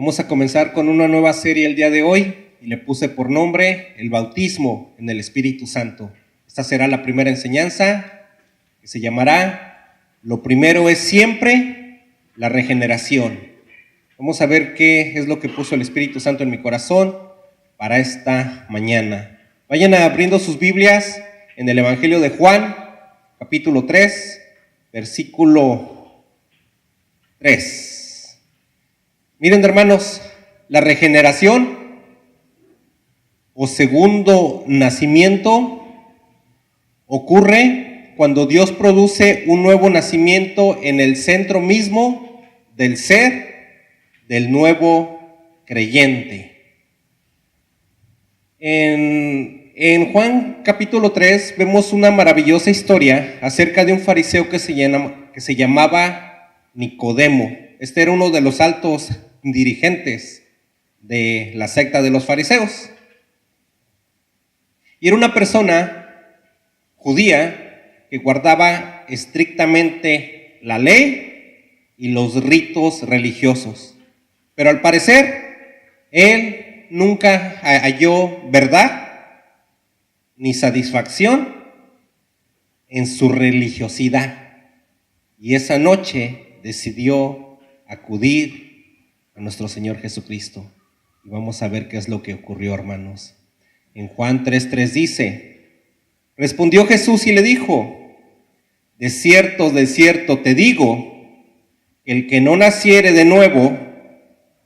Vamos a comenzar con una nueva serie el día de hoy y le puse por nombre el bautismo en el Espíritu Santo. Esta será la primera enseñanza que se llamará Lo primero es siempre la regeneración. Vamos a ver qué es lo que puso el Espíritu Santo en mi corazón para esta mañana. Vayan abriendo sus Biblias en el Evangelio de Juan, capítulo 3, versículo 3. Miren, hermanos, la regeneración o segundo nacimiento ocurre cuando Dios produce un nuevo nacimiento en el centro mismo del ser del nuevo creyente. En Juan capítulo 3 vemos una maravillosa historia acerca de un fariseo que se llamaba Nicodemo. Este era uno de los altos dirigentes de la secta de los fariseos. Y era una persona judía que guardaba estrictamente la ley y los ritos religiosos. Pero al parecer, él nunca halló verdad ni satisfacción en su religiosidad. Y esa noche decidió acudir a nuestro Señor Jesucristo. Y vamos a ver qué es lo que ocurrió, hermanos. En Juan 3:3 dice: respondió Jesús y le dijo: de cierto te digo, el que no naciere de nuevo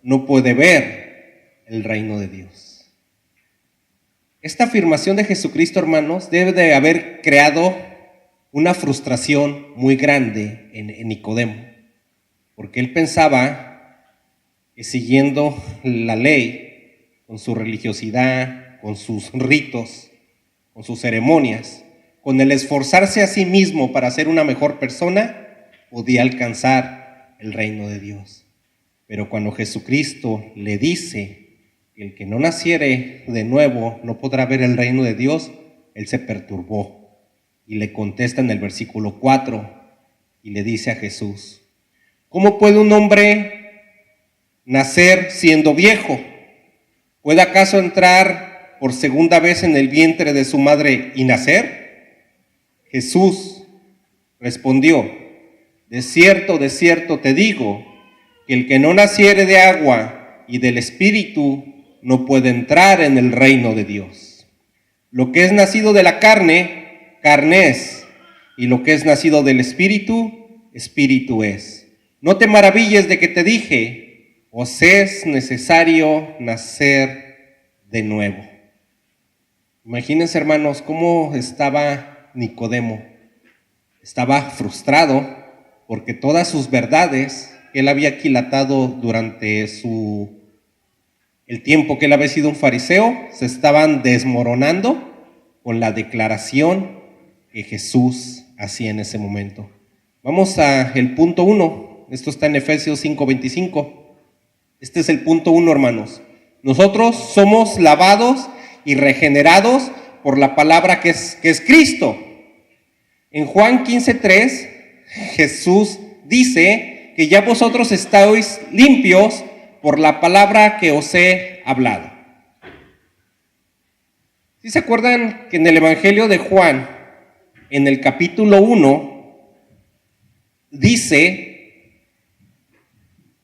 no puede ver el reino de Dios. Esta afirmación de Jesucristo, hermanos, debe de haber creado una frustración muy grande en Nicodemo, porque él pensaba que siguiendo la ley, con su religiosidad, con sus ritos, con sus ceremonias, con el esforzarse a sí mismo para ser una mejor persona, podía alcanzar el reino de Dios. Pero cuando Jesucristo le dice que el que no naciere de nuevo no podrá ver el reino de Dios, él se perturbó y le contesta en el versículo 4 y le dice a Jesús: ¿cómo puede un hombre nacer siendo viejo? ¿Puede acaso entrar por segunda vez en el vientre de su madre y nacer? Jesús respondió: de cierto te digo, que el que no naciere de agua y del Espíritu no puede entrar en el reino de Dios. Lo que es nacido de la carne, carne es, y lo que es nacido del Espíritu, Espíritu es. No te maravilles de que te dije, os es necesario nacer de nuevo. Imagínense, hermanos, cómo estaba Nicodemo. Estaba frustrado porque todas sus verdades que él había aquilatado durante el tiempo que él había sido un fariseo se estaban desmoronando con la declaración que Jesús hacía en ese momento. Vamos a el punto 1. Esto está en Efesios 5:25. Este es el punto 1, hermanos. Nosotros somos lavados y regenerados por la palabra que es Cristo. En Juan 15:3, Jesús dice que ya vosotros estáis limpios por la palabra que os he hablado. ¿Sí se acuerdan que en el Evangelio de Juan, en el capítulo 1, dice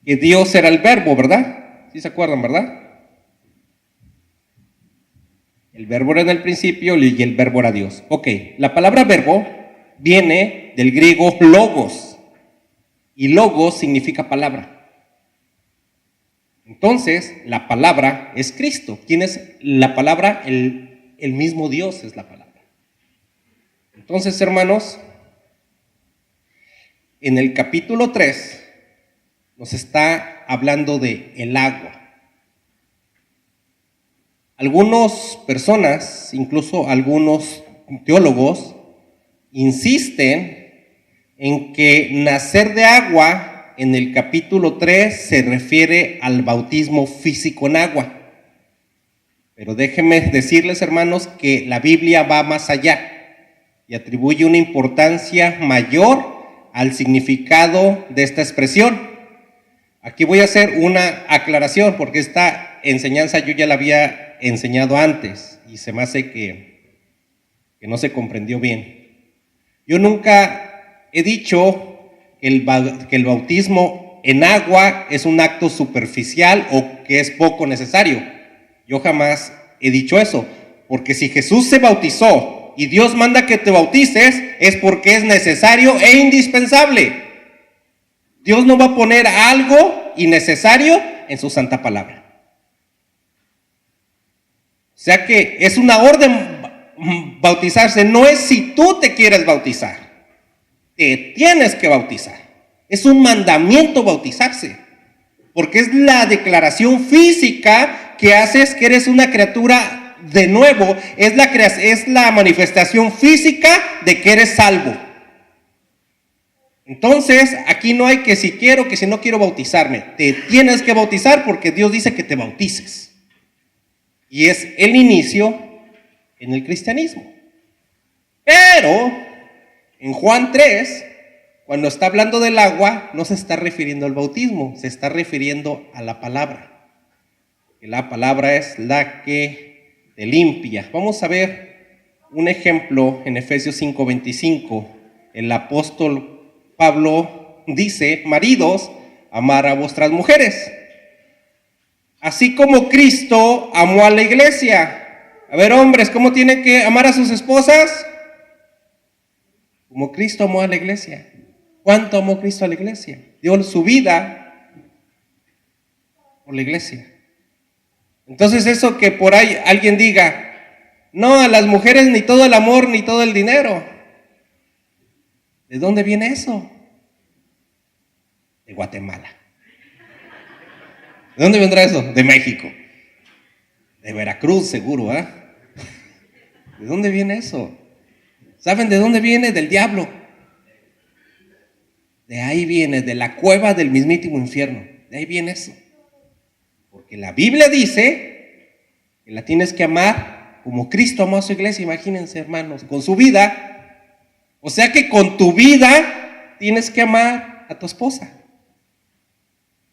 que Dios era el verbo, ¿verdad? ¿Sí se acuerdan, verdad? El verbo era en el principio y el verbo era Dios. Ok, la palabra verbo viene del griego logos, y logos significa palabra. Entonces, la palabra es Cristo. ¿Quién es la palabra? El mismo Dios es la palabra. Entonces, hermanos, en el capítulo 3 nos está hablando de el agua. Algunas personas, incluso algunos teólogos, insisten en que nacer de agua en el capítulo 3 se refiere al bautismo físico en agua. Pero déjenme decirles, hermanos, que la Biblia va más allá y atribuye una importancia mayor al significado de esta expresión. Aquí voy a hacer una aclaración porque esta enseñanza yo ya la había enseñado antes y se me hace que no se comprendió bien. Yo nunca he dicho que el bautismo en agua es un acto superficial o que es poco necesario. Yo jamás he dicho eso, porque si Jesús se bautizó y Dios manda que te bautices, es porque es necesario e indispensable. Dios no va a poner algo innecesario en su santa palabra. O sea que es una orden bautizarse, no es si tú te quieres bautizar, te tienes que bautizar. Es un mandamiento bautizarse, porque es la declaración física que haces que eres una criatura de nuevo, es la manifestación física de que eres salvo. Entonces, aquí no hay que si quiero, que si no quiero bautizarme. Te tienes que bautizar porque Dios dice que te bautices. Y es el inicio en el cristianismo. Pero, en Juan 3, cuando está hablando del agua, no se está refiriendo al bautismo, se está refiriendo a la palabra. Que la palabra es la que te limpia. Vamos a ver un ejemplo en Efesios 5:25. El apóstol Pablo dice: maridos, amar a vuestras mujeres, así como Cristo amó a la iglesia. A ver, hombres, ¿cómo tienen que amar a sus esposas? Como Cristo amó a la iglesia. ¿Cuánto amó Cristo a la iglesia? Dio su vida por la iglesia. Entonces eso que por ahí alguien diga, no, a las mujeres ni todo el amor ni todo el dinero. ¿De dónde viene eso? De Guatemala. ¿De dónde vendrá eso? De México. De Veracruz, seguro, ¿eh? ¿De dónde viene eso? ¿Saben de dónde viene? Del diablo. De ahí viene, de la cueva del mismísimo infierno. De ahí viene eso. Porque la Biblia dice que la tienes que amar como Cristo amó a su iglesia. Imagínense, hermanos, con su vida. O sea que con tu vida tienes que amar a tu esposa.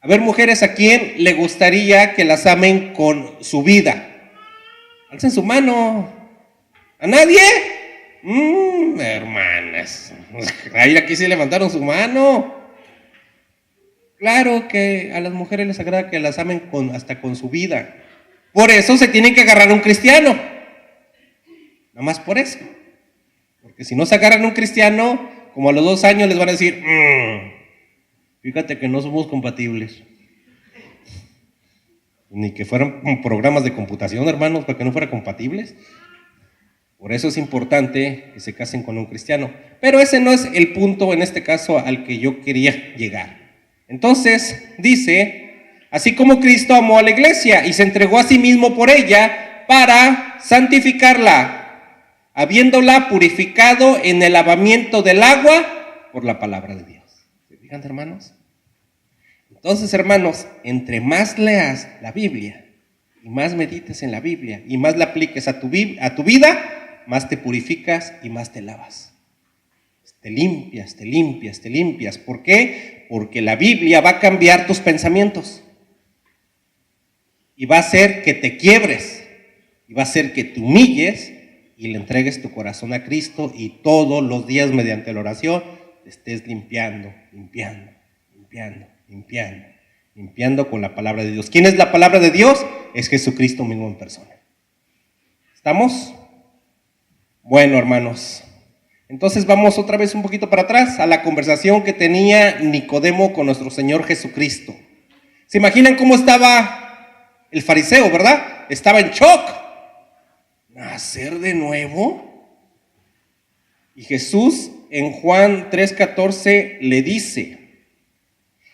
A ver, mujeres, ¿a quién le gustaría que las amen con su vida? Alcen su mano. ¿A nadie? Hermanas. Ahí aquí sí levantaron su mano. Claro que a las mujeres les agrada que las amen hasta con su vida. Por eso se tienen que agarrar a un cristiano. Nada más por eso. Porque si no se agarran a un cristiano, como a los 2 años les van a decir, fíjate que no somos compatibles. Ni que fueran programas de computación, hermanos, para que no fueran compatibles. Por eso es importante que se casen con un cristiano. Pero ese no es el punto, en este caso, al que yo quería llegar. Entonces, dice, así como Cristo amó a la iglesia y se entregó a sí mismo por ella para santificarla, habiéndola purificado en el lavamiento del agua por la palabra de Dios. ¿Se fijan, hermanos? Entonces, hermanos, entre más leas la Biblia y más medites en la Biblia y más la apliques a tu vida, más te purificas y más te lavas. Te limpias, te limpias, te limpias. ¿Por qué? Porque la Biblia va a cambiar tus pensamientos y va a hacer que te quiebres y va a hacer que te humilles y le entregues tu corazón a Cristo y todos los días mediante la oración te estés limpiando, limpiando, limpiando, limpiando, limpiando con la palabra de Dios. ¿Quién es la palabra de Dios? Es Jesucristo mismo en persona. ¿Estamos? Bueno, hermanos, entonces vamos otra vez un poquito para atrás a la conversación que tenía Nicodemo con nuestro Señor Jesucristo. ¿Se imaginan cómo estaba el fariseo, verdad? Estaba en shock. ¿Nacer de nuevo? Y Jesús en Juan 3:14 le dice,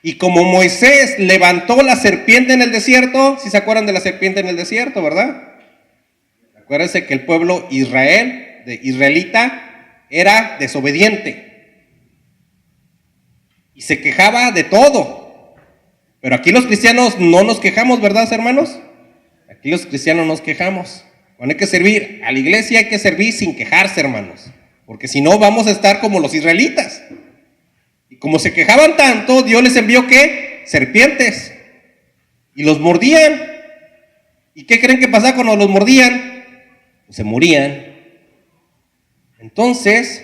y como Moisés levantó la serpiente en el desierto, ¿sí se acuerdan de la serpiente en el desierto, verdad? Acuérdense que el pueblo israelita era desobediente y se quejaba de todo. Pero aquí los cristianos no nos quejamos, ¿verdad, hermanos? Aquí los cristianos nos quejamos. Cuando hay que servir a la iglesia, hay que servir sin quejarse, hermanos, porque si no vamos a estar como los israelitas. Y como se quejaban tanto, Dios les envió ¿qué? serpientes y los mordían. ¿Y qué creen que pasaba cuando los mordían? Pues se morían. Entonces,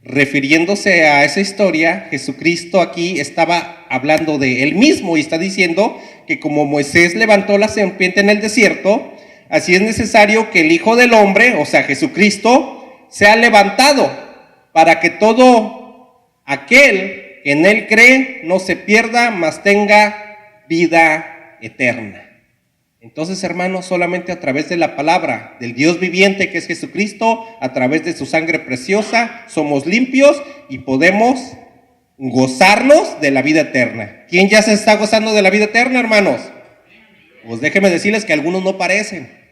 refiriéndose a esa historia, Jesucristo aquí estaba hablando de él mismo y está diciendo que como Moisés levantó la serpiente en el desierto, así es necesario que el Hijo del Hombre, o sea Jesucristo, sea levantado para que todo aquel que en él cree no se pierda, mas tenga vida eterna. Entonces, hermanos, solamente a través de la palabra del Dios viviente que es Jesucristo, a través de su sangre preciosa, somos limpios y podemos gozarnos de la vida eterna. ¿Quién ya se está gozando de la vida eterna, hermanos? Pues déjenme decirles que algunos no parecen.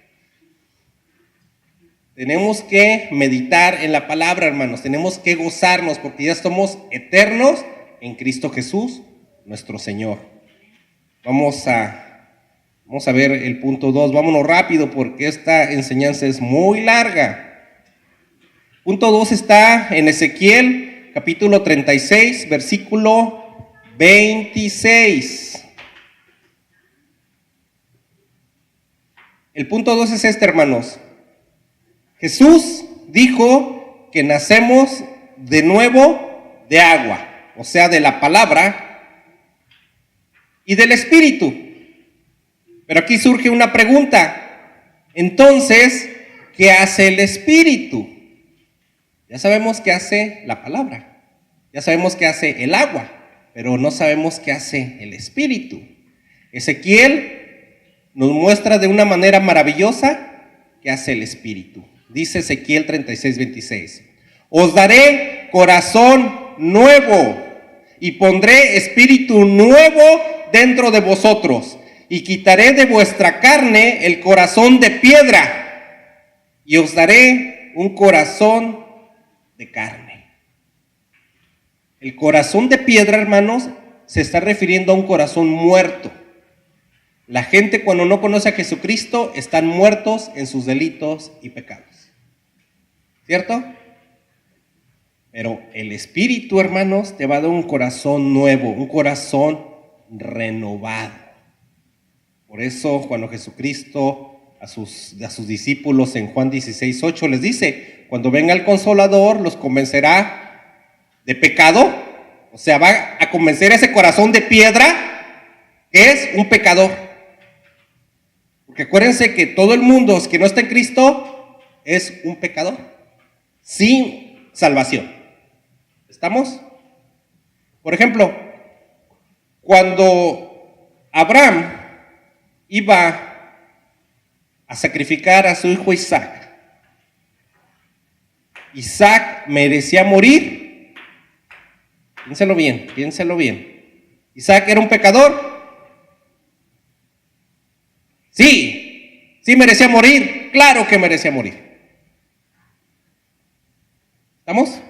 Tenemos que meditar en la palabra, hermanos. Tenemos que gozarnos porque ya somos eternos en Cristo Jesús, nuestro Señor. Vamos a ver el punto 2. Vámonos rápido porque esta enseñanza es muy larga. Punto 2 está en Ezequiel, capítulo 36, versículo 26. El punto 2 es este, hermanos. Jesús dijo que nacemos de nuevo de agua, o sea, de la palabra y del Espíritu. Pero aquí surge una pregunta. Entonces, ¿qué hace el Espíritu? Ya sabemos qué hace la palabra. Ya sabemos qué hace el agua, pero no sabemos qué hace el Espíritu. Ezequiel nos muestra de una manera maravillosa qué hace el Espíritu. Dice Ezequiel 36, 26. Os daré corazón nuevo y pondré espíritu nuevo dentro de vosotros. Y quitaré de vuestra carne el corazón de piedra, y os daré un corazón de carne. El corazón de piedra, hermanos, se está refiriendo a un corazón muerto. La gente cuando no conoce a Jesucristo están muertos en sus delitos y pecados. ¿Cierto? Pero el Espíritu, hermanos, te va a dar un corazón nuevo, un corazón renovado. Por eso cuando Jesucristo a sus discípulos en Juan 16, 8 les dice, cuando venga el Consolador los convencerá de pecado, o sea, va a convencer a ese corazón de piedra que es un pecador. Porque acuérdense que todo el mundo que no está en Cristo es un pecador, sin salvación. ¿Estamos? Por ejemplo, cuando Abraham iba a sacrificar a su hijo Isaac, Isaac merecía morir. Piénselo bien, piénselo bien. ¿Isaac era un pecador? Sí merecía morir, claro que merecía morir. ¿Estamos?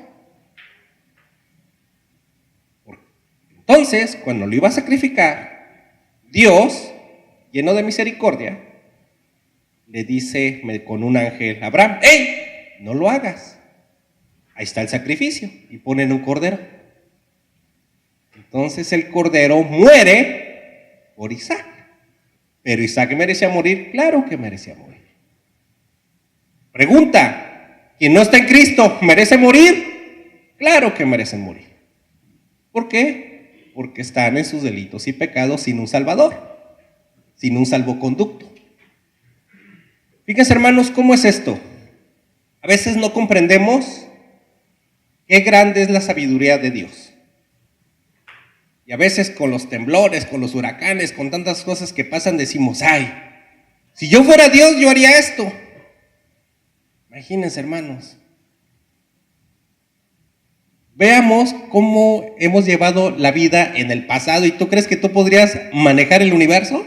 Entonces, cuando lo iba a sacrificar, Dios, lleno de misericordia, le dice con un ángel a Abraham, ¡hey! No lo hagas. Ahí está el sacrificio. Y ponen un cordero. Entonces el cordero muere por Isaac. Pero Isaac merecía morir, claro que merecía morir. Pregunta, ¿quién no está en Cristo merece morir? Claro que merecen morir. ¿Por qué? Porque están en sus delitos y pecados sin un salvador, sin un salvoconducto. Fíjense, hermanos, ¿cómo es esto? A veces no comprendemos qué grande es la sabiduría de Dios. Y a veces con los temblores, con los huracanes, con tantas cosas que pasan, decimos, ay, si yo fuera Dios, yo haría esto. Imagínense, hermanos. Veamos cómo hemos llevado la vida en el pasado. ¿Y tú crees que tú podrías manejar el universo?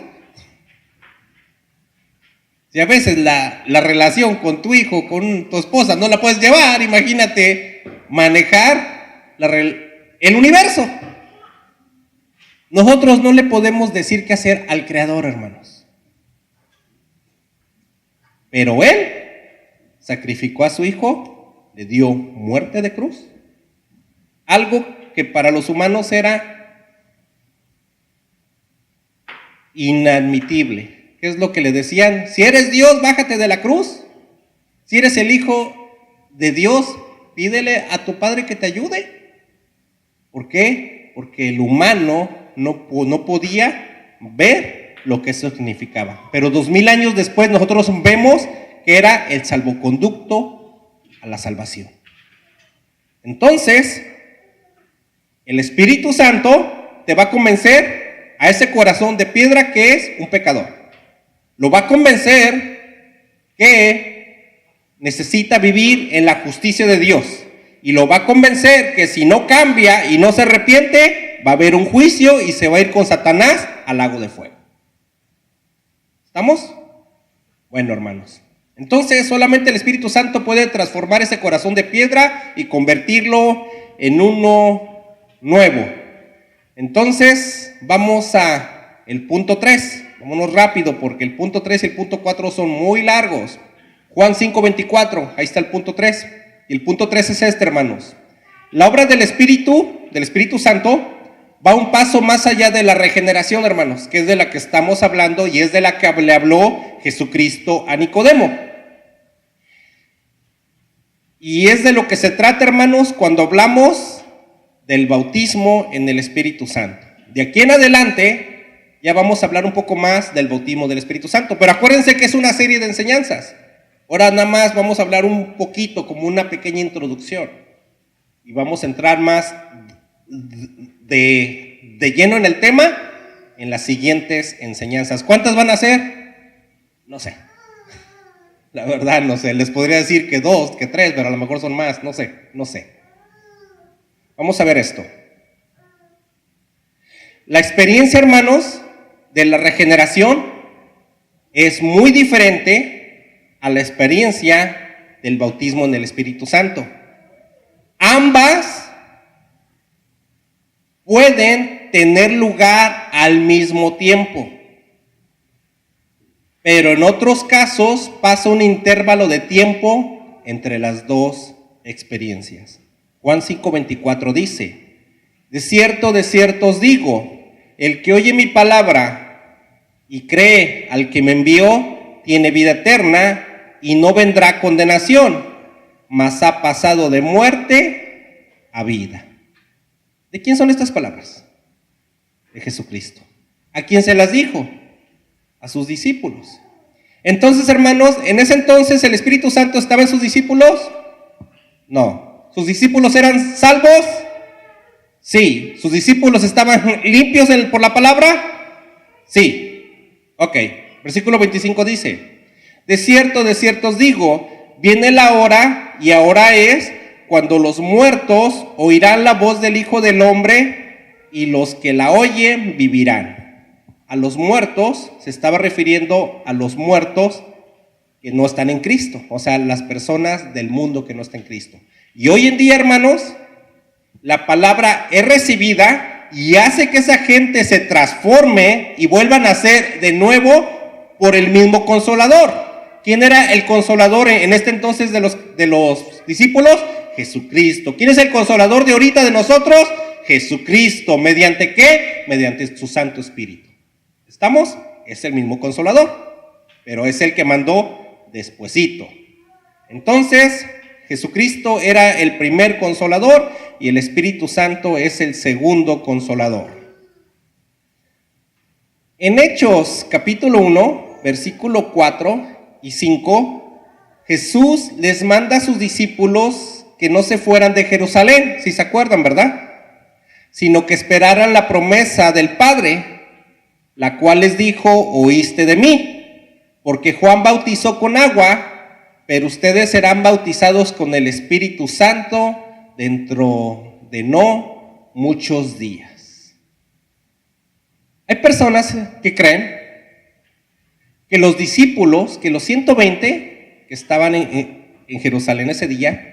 Si a veces la relación con tu hijo, con tu esposa, no la puedes llevar, imagínate manejar el universo. Nosotros no le podemos decir qué hacer al Creador, hermanos. Pero Él sacrificó a su hijo, le dio muerte de cruz. Algo que para los humanos era inadmitible. ¿Qué es lo que le decían? Si eres Dios, bájate de la cruz. Si eres el Hijo de Dios, pídele a tu Padre que te ayude. ¿Por qué? Porque el humano no podía ver lo que eso significaba. Pero 2000 años después nosotros vemos que era el salvoconducto a la salvación. Entonces, el Espíritu Santo te va a convencer a ese corazón de piedra que es un pecador. Lo va a convencer que necesita vivir en la justicia de Dios. Y lo va a convencer que si no cambia y no se arrepiente, va a haber un juicio y se va a ir con Satanás al lago de fuego. ¿Estamos? Bueno, hermanos. Entonces, solamente el Espíritu Santo puede transformar ese corazón de piedra y convertirlo en uno nuevo. Entonces, vamos a el punto 3. Vámonos rápido porque el punto 3 y el punto 4 son muy largos. Juan 5:24, ahí está el punto 3. Y el punto 3 es este, hermanos. La obra del Espíritu Santo, va un paso más allá de la regeneración, hermanos, que es de la que estamos hablando y es de la que le habló Jesucristo a Nicodemo. Y es de lo que se trata, hermanos, cuando hablamos del bautismo en el Espíritu Santo. De aquí en adelante ya vamos a hablar un poco más del bautismo del Espíritu Santo, pero acuérdense que es una serie de enseñanzas. Ahora nada más vamos a hablar un poquito, como una pequeña introducción, y vamos a entrar más de lleno en el tema en las siguientes enseñanzas. ¿Cuántas van a ser? No sé. La verdad no sé. Les podría decir que 2, que 3, pero a lo mejor son más. No sé. Vamos a ver esto. La experiencia, hermanos, de la regeneración es muy diferente a la experiencia del bautismo en el Espíritu Santo. Ambas pueden tener lugar al mismo tiempo, pero en otros casos pasa un intervalo de tiempo entre las dos experiencias. Juan 5:24 dice: de cierto os digo, el que oye mi palabra y cree al que me envió, tiene vida eterna y no vendrá a condenación, mas ha pasado de muerte a vida. ¿De quién son estas palabras? De Jesucristo. ¿A quién se las dijo? A sus discípulos. Entonces, hermanos, ¿en ese entonces el Espíritu Santo estaba en sus discípulos? No. ¿Sus discípulos eran salvos? Sí. ¿Sus discípulos estaban limpios por la palabra? Sí. Ok. Versículo 25 dice: de cierto os digo, viene la hora, y ahora es, cuando los muertos oirán la voz del Hijo del Hombre, y los que la oyen vivirán. A los muertos se estaba refiriendo a los muertos que no están en Cristo, o sea, las personas del mundo que no están en Cristo. Y hoy en día, hermanos, la palabra es recibida y hace que esa gente se transforme y vuelvan a ser de nuevo por el mismo Consolador. ¿Quién era el Consolador en este entonces de los discípulos? Jesucristo. ¿Quién es el Consolador de ahorita de nosotros? Jesucristo. ¿Mediante qué? Mediante su Santo Espíritu. ¿Estamos? Es el mismo Consolador, pero es el que mandó despuesito. Entonces, Jesucristo era el primer Consolador y el Espíritu Santo es el segundo Consolador. En Hechos capítulo 1, versículo 4 y 5, Jesús les manda a sus discípulos que no se fueran de Jerusalén, si se acuerdan, ¿verdad? Sino que esperaran la promesa del Padre, la cual les dijo: oíste de mí, porque Juan bautizó con agua, pero ustedes serán bautizados con el Espíritu Santo dentro de no muchos días. Hay personas que creen que los discípulos, que los 120 que estaban en Jerusalén ese día,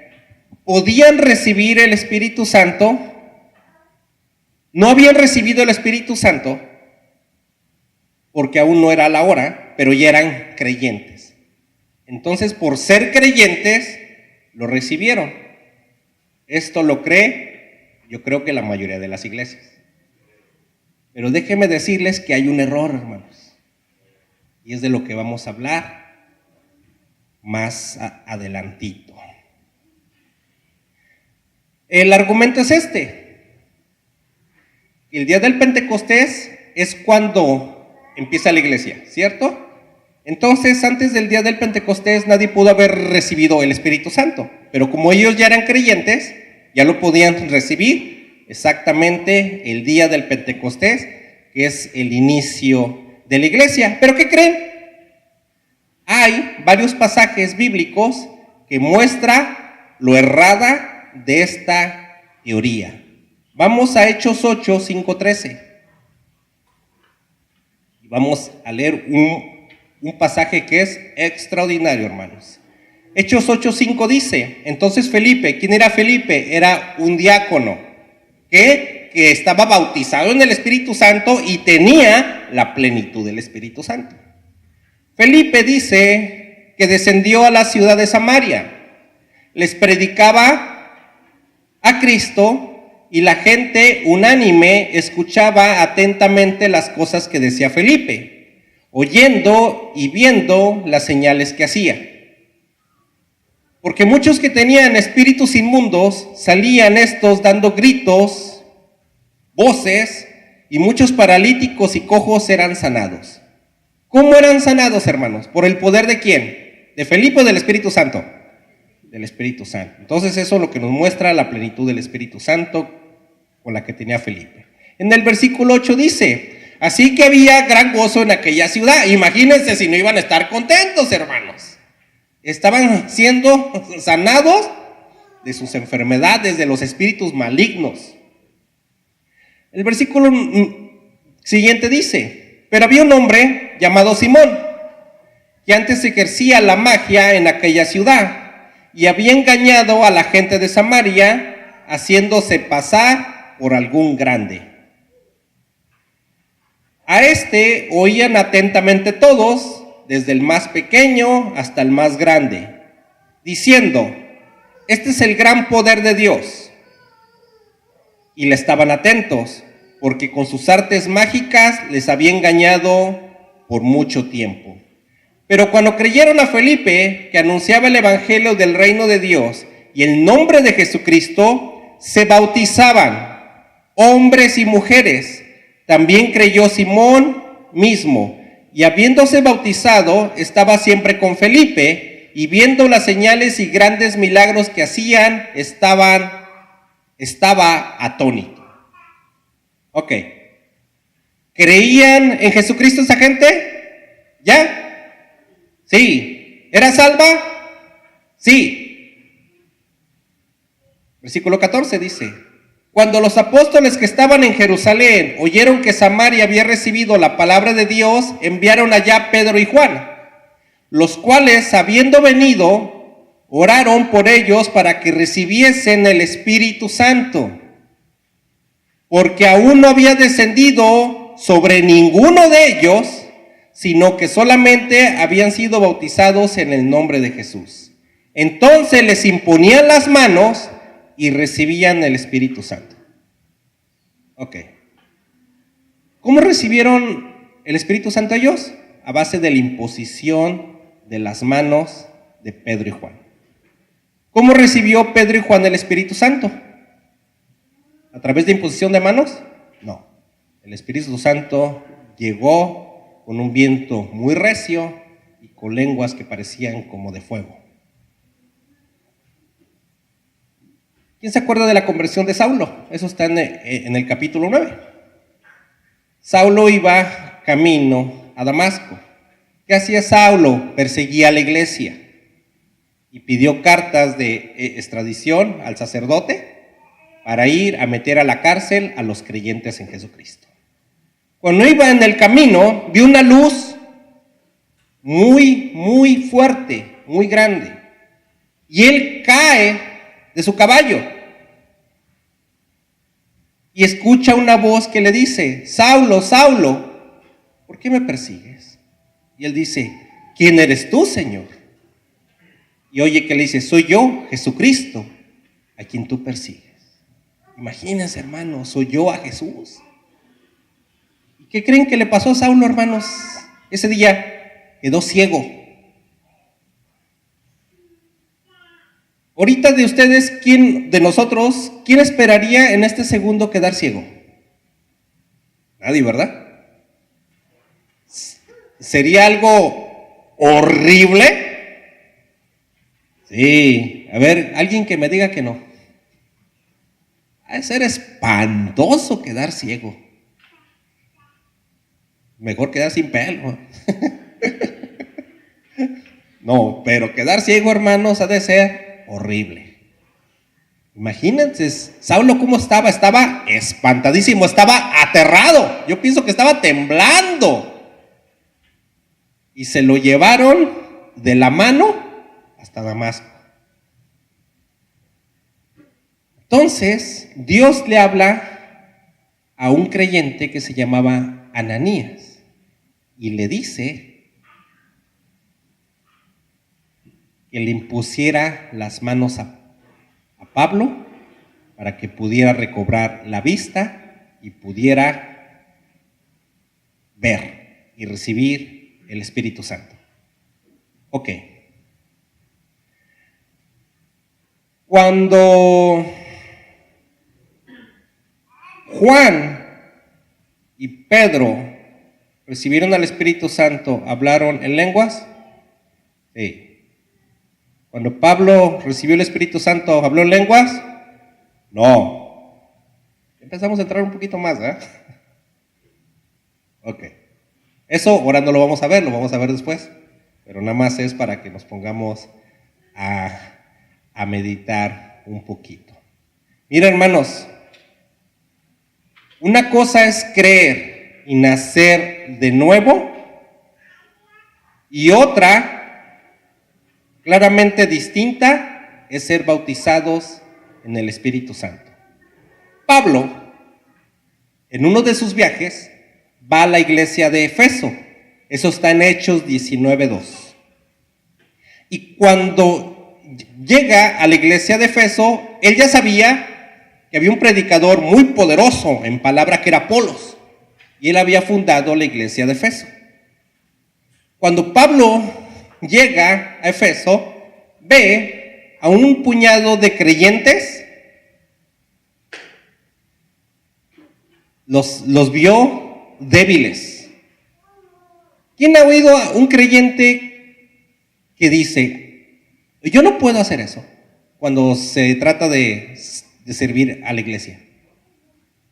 podían recibir el Espíritu Santo. No habían recibido el Espíritu Santo porque aún no era la hora, pero ya eran creyentes. Entonces, por ser creyentes, lo recibieron. Esto lo cree, yo creo que la mayoría de las iglesias. Pero déjenme decirles que hay un error, hermanos. Y es de lo que vamos a hablar más adelantito. El argumento es este. El día del Pentecostés es cuando empieza la iglesia, ¿cierto? Entonces, antes del día del Pentecostés, nadie pudo haber recibido el Espíritu Santo. Pero como ellos ya eran creyentes, ya lo podían recibir exactamente el día del Pentecostés, que es el inicio de la iglesia. ¿Pero qué creen? Hay varios pasajes bíblicos que muestran lo errada de esta teoría. Vamos a Hechos 8, 5, 13. Vamos a leer un pasaje que es extraordinario, hermanos. Hechos 8, 5 dice: entonces Felipe, ¿quién era Felipe? Era un diácono que estaba bautizado en el Espíritu Santo y tenía la plenitud del Espíritu Santo. Felipe dice que descendió a la ciudad de Samaria, les predicaba a Cristo y la gente unánime escuchaba atentamente las cosas que decía Felipe, oyendo y viendo las señales que hacía. Porque muchos que tenían espíritus inmundos salían estos dando gritos, voces, y muchos paralíticos y cojos eran sanados. ¿Cómo eran sanados, hermanos? ¿Por el poder de quién? ¿De Felipe o del Espíritu Santo? Del Espíritu Santo. Entonces eso es lo que nos muestra la plenitud del Espíritu Santo con la que tenía Felipe. En el versículo 8 dice: así que había gran gozo en aquella ciudad. Imagínense si no iban a estar contentos, hermanos. Estaban siendo sanados de sus enfermedades, de los espíritus malignos. El versículo siguiente dice: pero había un hombre llamado Simón, que antes ejercía la magia en aquella ciudad, y había engañado a la gente de Samaria, haciéndose pasar por algún grande. A este oían atentamente todos, desde el más pequeño hasta el más grande, diciendo: este es el gran poder de Dios. Y le estaban atentos, porque con sus artes mágicas les había engañado por mucho tiempo. Pero cuando creyeron a Felipe, que anunciaba el evangelio del reino de Dios y el nombre de Jesucristo, se bautizaban hombres y mujeres. También creyó Simón mismo, y habiéndose bautizado, estaba siempre con Felipe, y viendo las señales y grandes milagros que hacían, estaba atónito. Ok. ¿Creían en Jesucristo esa gente? ¿Ya? Sí. ¿Era salva? Sí. Versículo 14 dice: cuando los apóstoles que estaban en Jerusalén oyeron que Samaria había recibido la palabra de Dios, enviaron allá Pedro y Juan, los cuales, habiendo venido, oraron por ellos para que recibiesen el Espíritu Santo, porque aún no había descendido sobre ninguno de ellos, sino que solamente habían sido bautizados en el nombre de Jesús. Entonces les imponían las manos y recibían el Espíritu Santo. Ok. ¿Cómo recibieron el Espíritu Santo ellos? A base de la imposición de las manos de Pedro y Juan. ¿Cómo recibió Pedro y Juan el Espíritu Santo? ¿A través de imposición de manos? No. El Espíritu Santo llegó con un viento muy recio y con lenguas que parecían como de fuego. ¿Quién se acuerda de la conversión de Saulo? Eso está en el capítulo 9. Saulo iba camino a Damasco. ¿Qué hacía Saulo? Perseguía a la iglesia y pidió cartas de extradición al sacerdote para ir a meter a la cárcel a los creyentes en Jesucristo. Cuando iba en el camino, vio una luz muy, muy fuerte, muy grande. Y él cae de su caballo y escucha una voz que le dice: Saulo, Saulo, ¿por qué me persigues? Y él dice: ¿quién eres tú, Señor? Y oye que le dice: soy yo, Jesucristo, a quien tú persigues. Imagínense, hermanos, soy yo a Jesús. ¿Qué creen que le pasó a Saulo, hermanos, ese día? quedó ciego. Ahorita de ustedes, ¿quién de nosotros, quién esperaría en este segundo quedar ciego? Nadie, ¿verdad? ¿Sería algo horrible? Sí. A ver, alguien que me diga que no. Ha de ser espantoso quedar ciego. Mejor quedar sin pelo. No, pero quedar ciego, hermanos, ha de ser horrible. Imagínense, Saulo cómo estaba. Estaba espantadísimo, estaba aterrado. Yo pienso que estaba temblando. Y se lo llevaron de la mano hasta Damasco. Entonces, Dios le habla a un creyente que se llamaba Ananías y le dice que le impusiera las manos a Pablo para que pudiera recobrar la vista y pudiera ver y recibir el Espíritu Santo. Ok. Cuando Juan y Pedro recibieron al Espíritu Santo, ¿hablaron en lenguas? Sí. Cuando Pablo recibió el Espíritu Santo, ¿habló en lenguas? No. Empezamos a entrar un poquito más, ¿eh? Ok. Eso ahora no lo vamos a ver, lo vamos a ver después. Pero nada más es para que nos pongamos a meditar un poquito. Mira, hermanos, una cosa es creer y nacer de nuevo, y otra, claramente distinta, es ser bautizados en el Espíritu Santo. Pablo, en uno de sus viajes, va a la iglesia de Efeso. Eso está en Hechos 19:2. Y cuando llega a la iglesia de Efeso, él ya sabía que había un predicador muy poderoso en palabra que era Apolos, y él había fundado la iglesia de Efeso. Cuando Pablo llega a Efeso, ve a un puñado de creyentes, los vio débiles. ¿Quién ha oído a un creyente que dice, yo no puedo hacer eso cuando se trata de servir a la iglesia?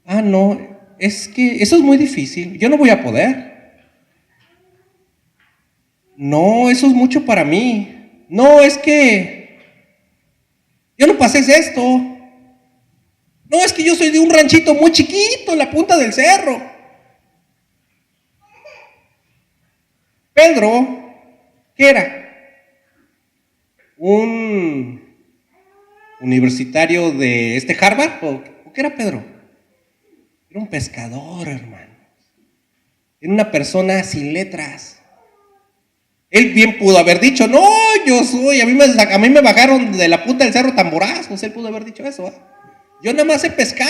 Ah, no, es que eso es muy difícil, yo no voy a poder. No, eso es mucho para mí. No, es que yo no pasé esto. No, es que yo soy de un ranchito muy chiquito en la punta del cerro. Pedro, ¿qué era? ¿Un universitario de Harvard? ¿O qué era Pedro? Era un pescador, hermano. Era una persona sin letras. Él bien pudo haber dicho, no, yo soy, a mí me bajaron de la punta del cerro tamborazos. Él pudo haber dicho eso, ¿eh? Yo nada más sé pescar.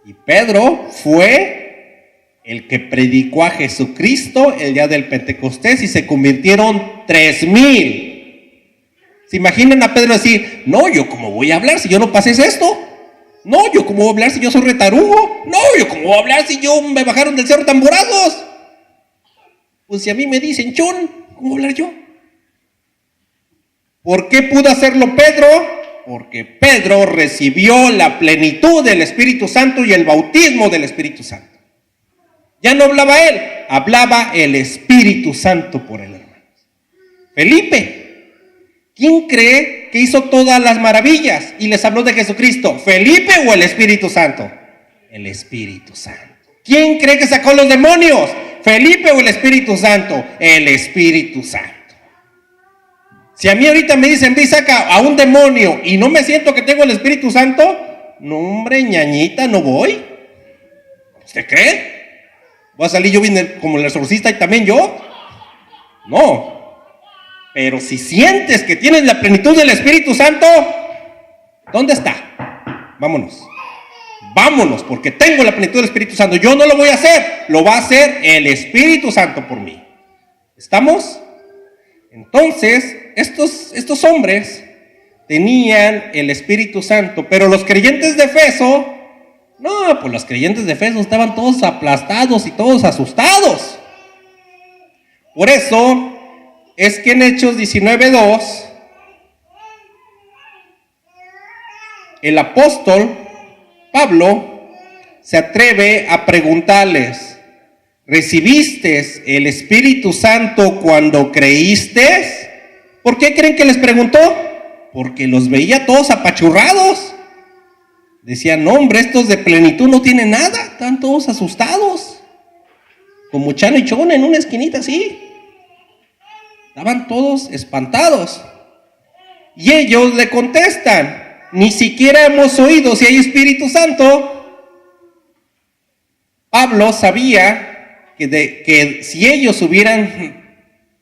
Y Pedro fue el que predicó a Jesucristo el día del Pentecostés y se convirtieron 3,000. ¿Se imaginan a Pedro decir, no, yo cómo voy a hablar si yo no pasé esto? No, yo cómo voy a hablar si yo soy retarugo? No, yo cómo voy a hablar si yo me bajaron del cerro tamborazos? Pues si a mí me dicen, chon, ¿cómo voy a hablar yo? ¿Por qué pudo hacerlo Pedro? Porque Pedro recibió la plenitud del Espíritu Santo y el bautismo del Espíritu Santo. Ya no hablaba él, hablaba el Espíritu Santo por él, hermanos. Felipe, ¿quién cree que hizo todas las maravillas y les habló de Jesucristo? ¿Felipe o el Espíritu Santo? El Espíritu Santo. ¿Quién cree que sacó los demonios? ¿Felipe o el Espíritu Santo? El Espíritu Santo. Si a mí ahorita me dicen, ve y saca a un demonio y no me siento que tengo el Espíritu Santo, no, hombre, ñañita, no voy. ¿Usted cree? ¿Voy a salir yo bien como el exorcista y también yo? No. Pero si sientes que tienes la plenitud del Espíritu Santo, ¿dónde está? Vámonos. vámonos, porque tengo la plenitud del Espíritu Santo. Yo no lo voy a hacer, lo va a hacer el Espíritu Santo por mí. ¿Estamos? Entonces, estos hombres tenían el Espíritu Santo, pero los creyentes de Efeso, no, pues los creyentes de Efeso estaban todos aplastados y todos asustados. Por eso es que en Hechos 19:2, el apóstol Pablo se atreve a preguntarles: ¿recibiste el Espíritu Santo cuando creíste? ¿Por qué creen que les preguntó? Porque los veía todos apachurrados. Decían, no, hombre, estos de plenitud no tienen nada, están todos asustados, como Chano y Chona en una esquinita así. Estaban todos espantados. Y ellos le contestan, ni siquiera hemos oído si hay Espíritu Santo. Pablo sabía que si ellos hubieran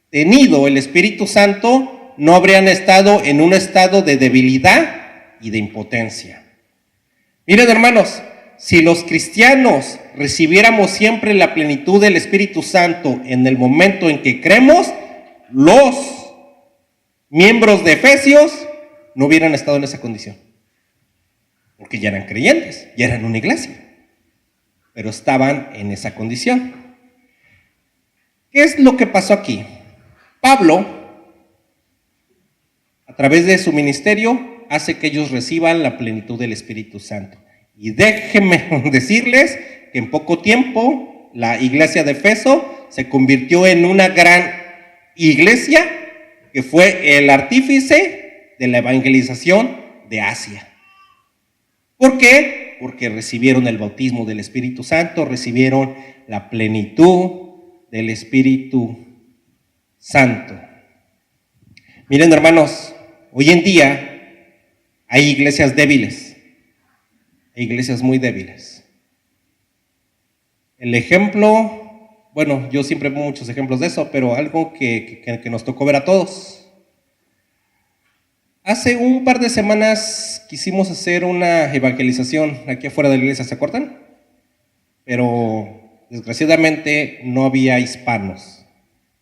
tenido el Espíritu Santo, no habrían estado en un estado de debilidad y de impotencia. Miren, hermanos, si los cristianos recibiéramos siempre la plenitud del Espíritu Santo en el momento en que creemos, los miembros de Efesios no hubieran estado en esa condición, porque ya eran creyentes, ya eran una iglesia, pero estaban en esa condición. ¿Qué es lo que pasó aquí? Pablo, a través de su ministerio, hace que ellos reciban la plenitud del Espíritu Santo. Y déjenme decirles que en poco tiempo la iglesia de Efeso se convirtió en una gran iglesia que fue el artífice de la evangelización de Asia. ¿Por qué? Porque recibieron el bautismo del Espíritu Santo, recibieron la plenitud del Espíritu Santo. Miren, hermanos, hoy en día hay iglesias débiles, hay iglesias muy débiles. El ejemplo, bueno, yo siempre pongo muchos ejemplos de eso, pero algo que nos tocó ver a todos. Hace un par de semanas quisimos hacer una evangelización aquí afuera de la iglesia, ¿se acuerdan? Pero desgraciadamente no había hispanos.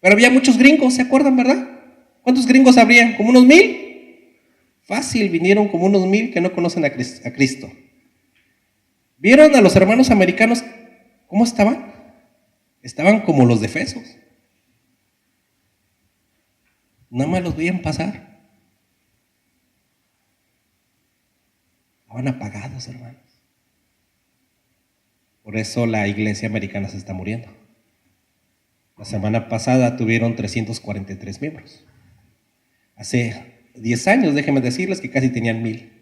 Pero había muchos gringos, ¿se acuerdan, verdad? ¿Cuántos gringos habría? ¿Como unos 1000? Fácil, vinieron como unos 1000 que no conocen a Cristo. ¿Vieron a los hermanos americanos cómo estaban? Estaban como los de Efesos. Nada más los veían pasar. Estaban apagados, hermanos. Por eso la iglesia americana se está muriendo. La semana pasada tuvieron 343 miembros. Hace 10 años, déjenme decirles que casi tenían 1000.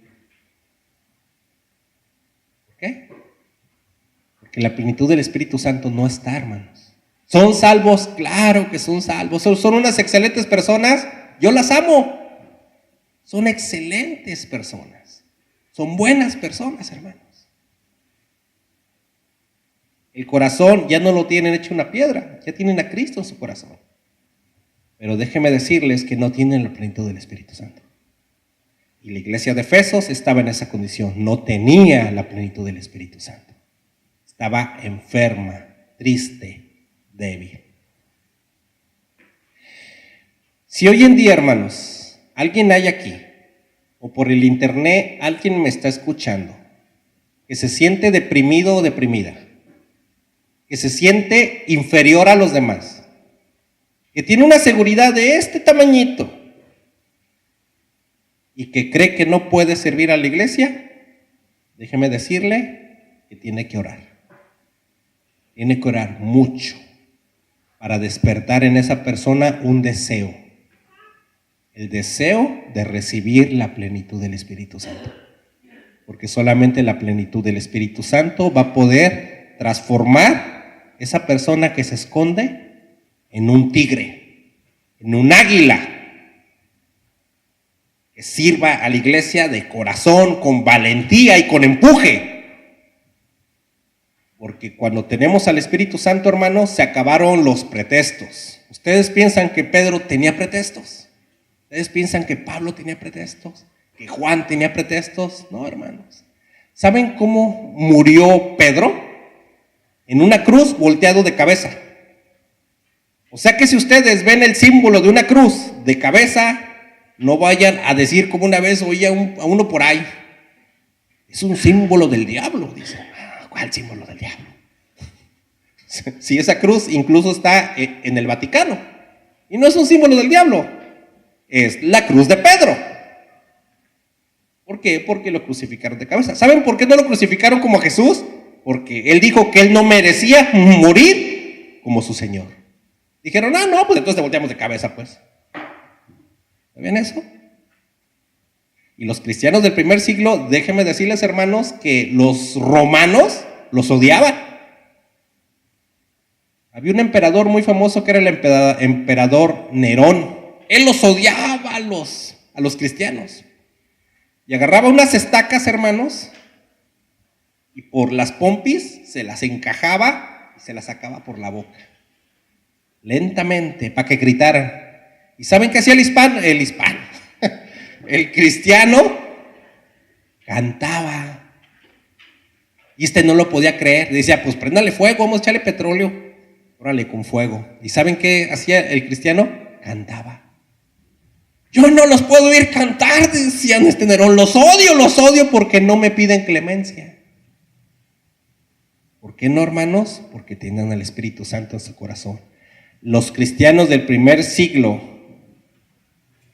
¿Por qué? Porque la plenitud del Espíritu Santo no está, hermanos. ¿Son salvos? Claro que son salvos. Son unas excelentes personas. Yo las amo. Son excelentes personas. Son buenas personas, hermanos. El corazón ya no lo tienen hecho una piedra. Ya tienen a Cristo en su corazón. Pero déjenme decirles que no tienen la plenitud del Espíritu Santo. Y la iglesia de Efesos estaba en esa condición. No tenía la plenitud del Espíritu Santo. Estaba enferma, triste, débil. Si hoy en día, hermanos, alguien hay aquí, o por el internet alguien me está escuchando, que se siente deprimido o deprimida, que se siente inferior a los demás, que tiene una seguridad de este tamañito y que cree que no puede servir a la iglesia, déjeme decirle que tiene que orar. Tiene que orar mucho para despertar en esa persona un deseo. El deseo de recibir la plenitud del Espíritu Santo. Porque solamente la plenitud del Espíritu Santo va a poder transformar esa persona que se esconde en un tigre, en un águila, que sirva a la iglesia de corazón, con valentía y con empuje. Porque cuando tenemos al Espíritu Santo, hermanos, se acabaron los pretextos. ¿Ustedes piensan que Pedro tenía pretextos? ¿Ustedes piensan que Pablo tenía pretextos? ¿Que Juan tenía pretextos? No, hermanos. ¿Saben cómo murió Pedro? En una cruz, volteado de cabeza. O sea que si ustedes ven el símbolo de una cruz de cabeza, no vayan a decir como una vez oí a uno por ahí, es un símbolo del diablo. Dice, ¿cuál símbolo del diablo? Si esa cruz incluso está en el Vaticano, y no es un símbolo del diablo, es la cruz de Pedro. ¿Por qué? Porque lo crucificaron de cabeza. ¿Saben por qué no lo crucificaron como a Jesús? Porque él dijo que él no merecía morir como su Señor. Dijeron, no, pues entonces te volteamos de cabeza, pues. ¿Ven eso? Y los cristianos del primer siglo, déjenme decirles, hermanos, que los romanos los odiaban. Había un emperador muy famoso que era el emperador Nerón. Él los odiaba a los cristianos. Y agarraba unas estacas, hermanos, y por las pompis se las encajaba y se las sacaba por la boca. Lentamente, para que gritaran. ¿Y saben qué hacía el hispano? El cristiano cantaba. Y no lo podía creer. Decía, pues préndale fuego, vamos a echarle petróleo. Órale, con fuego. ¿Y saben qué hacía el cristiano? Cantaba. Yo no los puedo oír cantar, decían Nerón. Los odio porque no me piden clemencia. ¿Por qué no, hermanos? Porque tienen al Espíritu Santo en su corazón. Los cristianos del primer siglo,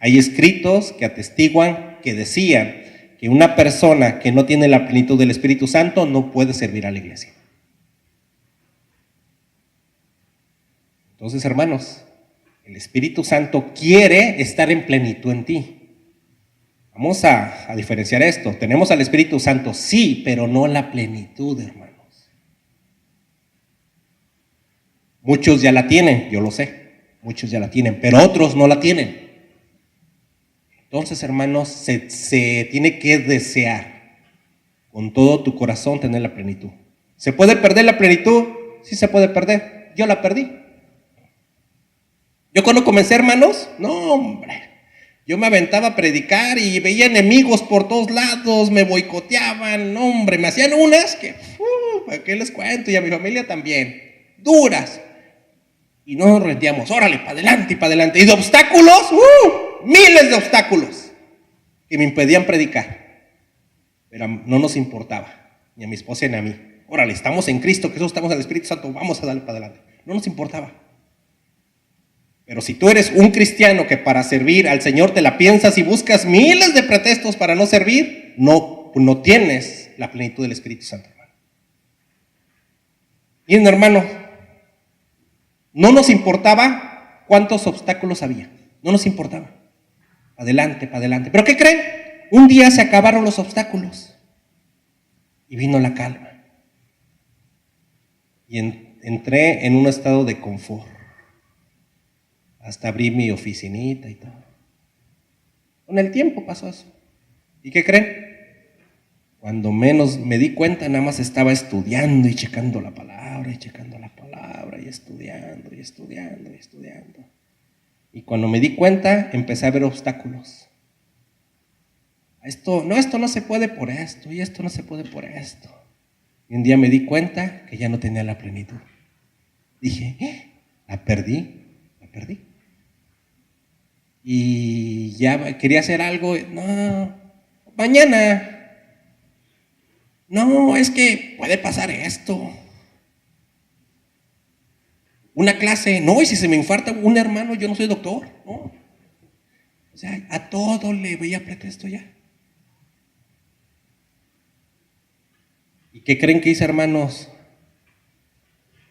hay escritos que atestiguan, que decían que una persona que no tiene la plenitud del Espíritu Santo no puede servir a la iglesia. Entonces, hermanos, el Espíritu Santo quiere estar en plenitud en ti. Vamos a diferenciar esto. Tenemos al Espíritu Santo, sí, pero no la plenitud, hermanos. Muchos ya la tienen, yo lo sé. Muchos ya la tienen, pero otros no la tienen. Entonces, hermanos, se tiene que desear con todo tu corazón tener la plenitud. ¿Se puede perder la plenitud? Sí se puede perder. Yo la perdí. Yo cuando comencé, hermanos, no, hombre, yo me aventaba a predicar y veía enemigos por todos lados, me boicoteaban, no, hombre, me hacían unas que, ¿para qué les cuento? Y a mi familia también, duras. Y no nos rendíamos, órale, para adelante y para adelante. Y de obstáculos, miles de obstáculos que me impedían predicar. Pero no nos importaba, ni a mi esposa ni a mí. Órale, estamos en Cristo Jesús, estamos en el Espíritu Santo, vamos a darle para adelante. No nos importaba. Pero si tú eres un cristiano que para servir al Señor te la piensas y buscas miles de pretextos para no servir, no tienes la plenitud del Espíritu Santo, hermano. Miren, hermano, no nos importaba cuántos obstáculos había, no nos importaba. Adelante, para adelante. ¿Pero qué creen? Un día se acabaron los obstáculos y vino la calma. Y entré en un estado de confort. Hasta abrí mi oficinita y todo. Con el tiempo pasó eso. ¿Y qué creen? Cuando menos me di cuenta, nada más estaba estudiando y checando la palabra, y checando la palabra, y estudiando, y estudiando, y estudiando. Y cuando me di cuenta, empecé a ver obstáculos. Esto no se puede por esto, y esto no se puede por esto. Y un día me di cuenta que ya no tenía la plenitud. Dije, la perdí. Y ya quería hacer algo, no, mañana, no, es que puede pasar esto. Una clase, no, y si se me infarta un hermano, yo no soy doctor, no. O sea, a todo le veía pretexto ya. ¿Y qué creen que hice, hermanos?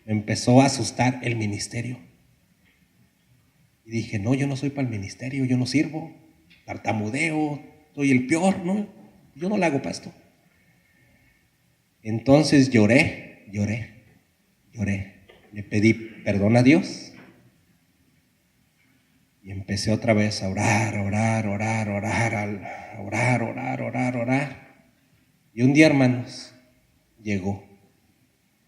Me empezó a asustar el ministerio. Y dije, no, yo no soy para el ministerio, yo no sirvo, tartamudeo, soy el peor, no, yo no le hago para esto. Entonces lloré, le pedí perdón a Dios y empecé otra vez a orar. Y un día, hermanos, llegó.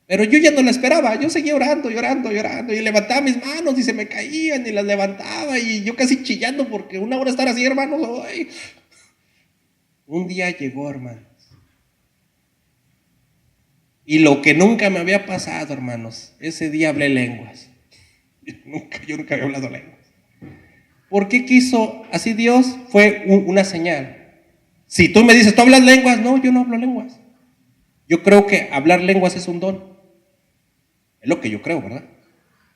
Pero yo ya no la esperaba, yo seguía orando, y levantaba mis manos y se me caían y las levantaba y yo casi chillando porque una hora estar así, hermanos. ¡Ay! Un día llegó, hermanos, Y lo que nunca me había pasado, hermanos, ese día hablé lenguas. Yo nunca había hablado lenguas. ¿Por qué quiso así Dios? Fue una señal. Si tú me dices, ¿tú hablas lenguas? No, yo no hablo lenguas. Yo creo que hablar lenguas es un don. Es lo que yo creo, ¿verdad?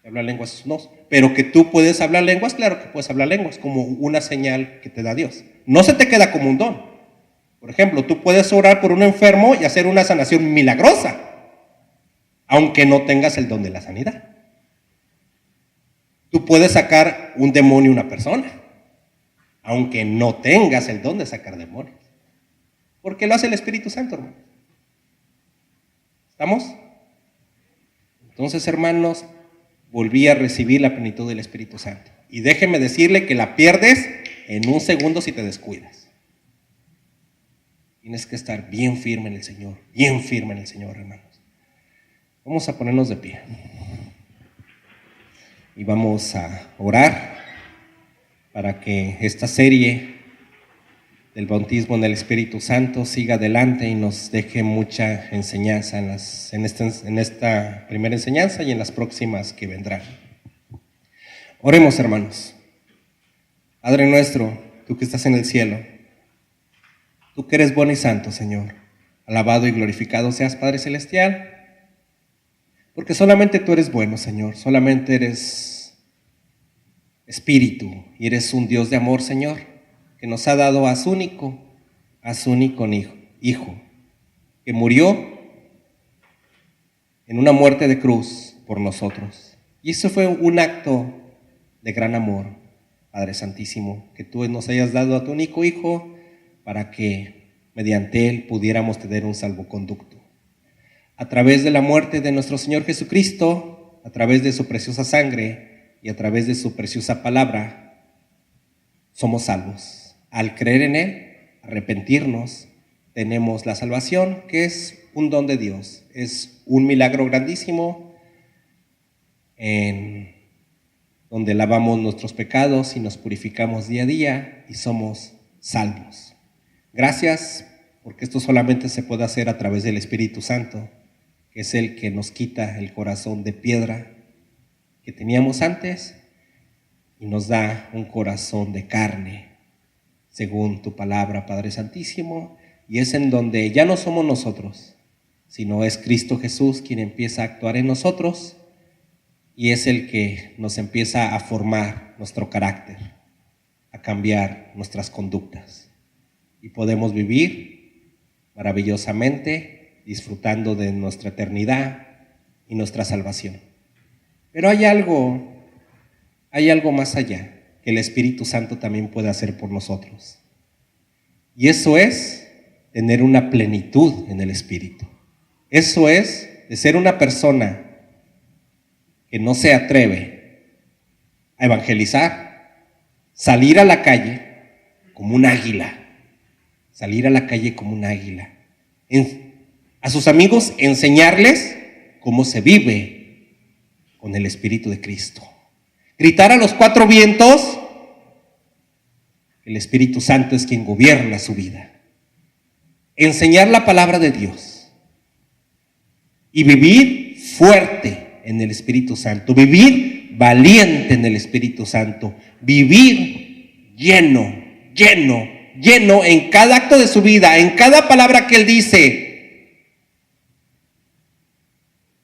Hablar lenguas no. Pero que tú puedes hablar lenguas, claro que puedes hablar lenguas, como una señal que te da Dios. No se te queda como un don. Por ejemplo, tú puedes orar por un enfermo y hacer una sanación milagrosa, aunque no tengas el don de la sanidad. Tú puedes sacar un demonio a una persona, aunque no tengas el don de sacar demonios. Porque lo hace el Espíritu Santo, hermano. ¿Estamos? Entonces, hermanos, volví a recibir la plenitud del Espíritu Santo. Y déjeme decirle que la pierdes en un segundo si te descuidas. Tienes que estar bien firme en el Señor, bien firme en el Señor, hermanos. Vamos a ponernos de pie. Y vamos a orar para que esta serie del bautismo en el Espíritu Santo siga adelante y nos deje mucha enseñanza en esta primera enseñanza y en las próximas que vendrán. Oremos, hermanos. Padre nuestro, tú que estás en el cielo, tú que eres bueno y santo, Señor, alabado y glorificado seas, Padre celestial, porque solamente tú eres bueno, Señor, solamente eres Espíritu y eres un Dios de amor, Señor, que nos ha dado a su único hijo, que murió en una muerte de cruz por nosotros. Y eso fue un acto de gran amor, Padre Santísimo, que tú nos hayas dado a tu único hijo para que mediante él pudiéramos tener un salvoconducto. A través de la muerte de nuestro Señor Jesucristo, a través de su preciosa sangre y a través de su preciosa palabra, somos salvos. Al creer en él, arrepentirnos, tenemos la salvación, que es un don de Dios, es un milagro grandísimo en donde lavamos nuestros pecados y nos purificamos día a día y somos salvos. Gracias, porque esto solamente se puede hacer a través del Espíritu Santo, que es el que nos quita el corazón de piedra que teníamos antes y nos da un corazón de carne, según tu palabra, Padre Santísimo, y es en donde ya no somos nosotros, sino es Cristo Jesús quien empieza a actuar en nosotros y es el que nos empieza a formar nuestro carácter, a cambiar nuestras conductas. Y podemos vivir maravillosamente disfrutando de nuestra eternidad y nuestra salvación. Pero hay algo más allá que el Espíritu Santo también puede hacer por nosotros. Y eso es tener una plenitud en el Espíritu. Eso es de ser una persona que no se atreve a evangelizar, salir a la calle como un águila, a sus amigos enseñarles cómo se vive con el Espíritu de Cristo. Gritar a los cuatro vientos que el Espíritu Santo es quien gobierna su vida. Enseñar la palabra de Dios y vivir fuerte en el Espíritu Santo, vivir valiente en el Espíritu Santo, vivir lleno en cada acto de su vida, en cada palabra que él dice,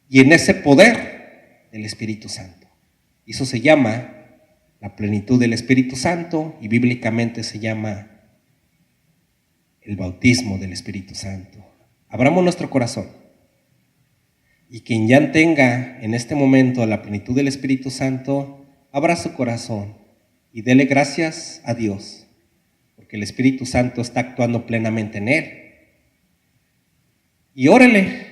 y en ese poder del Espíritu Santo. Eso se llama la plenitud del Espíritu Santo y bíblicamente se llama el bautismo del Espíritu Santo. Abramos nuestro corazón y quien ya tenga en este momento la plenitud del Espíritu Santo, abra su corazón y dele gracias a Dios, porque el Espíritu Santo está actuando plenamente en él. Y órele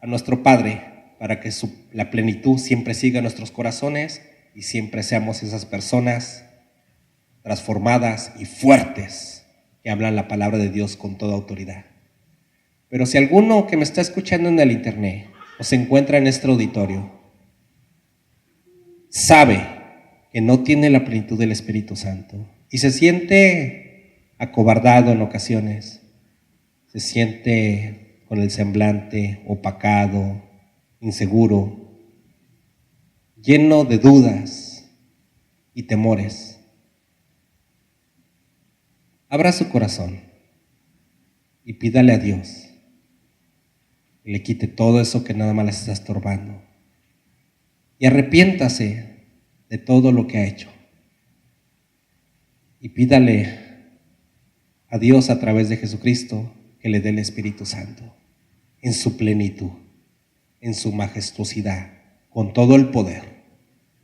a nuestro Padre para que la plenitud siempre siga en nuestros corazones y siempre seamos esas personas transformadas y fuertes que hablan la palabra de Dios con toda autoridad. Pero si alguno que me está escuchando en el internet o se encuentra en este auditorio sabe que no tiene la plenitud del Espíritu Santo y se siente acobardado en ocasiones, se siente con el semblante opacado, inseguro, lleno de dudas y temores, abra su corazón y pídale a Dios que le quite todo eso que nada más le está estorbando. Y arrepiéntase de todo lo que ha hecho. Y pídale a Dios a través de Jesucristo que le dé el Espíritu Santo en su plenitud, en su majestuosidad, con todo el poder,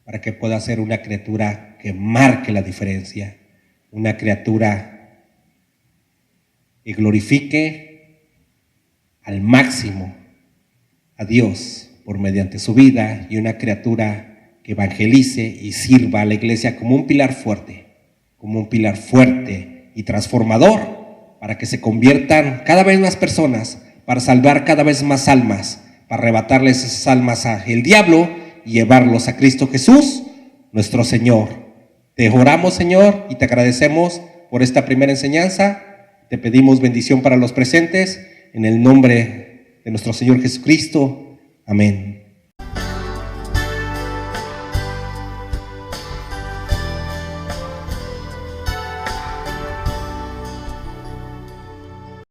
para que pueda ser una criatura que marque la diferencia, una criatura que glorifique al máximo a Dios por mediante su vida, y una criatura que evangelice y sirva a la iglesia como un pilar fuerte y transformador, para que se conviertan cada vez más personas, para salvar cada vez más almas, para arrebatarles esas almas al diablo y llevarlos a Cristo Jesús, nuestro Señor. Te oramos, Señor, y te agradecemos por esta primera enseñanza. Te pedimos bendición para los presentes, en el nombre de nuestro Señor Jesucristo. Amén.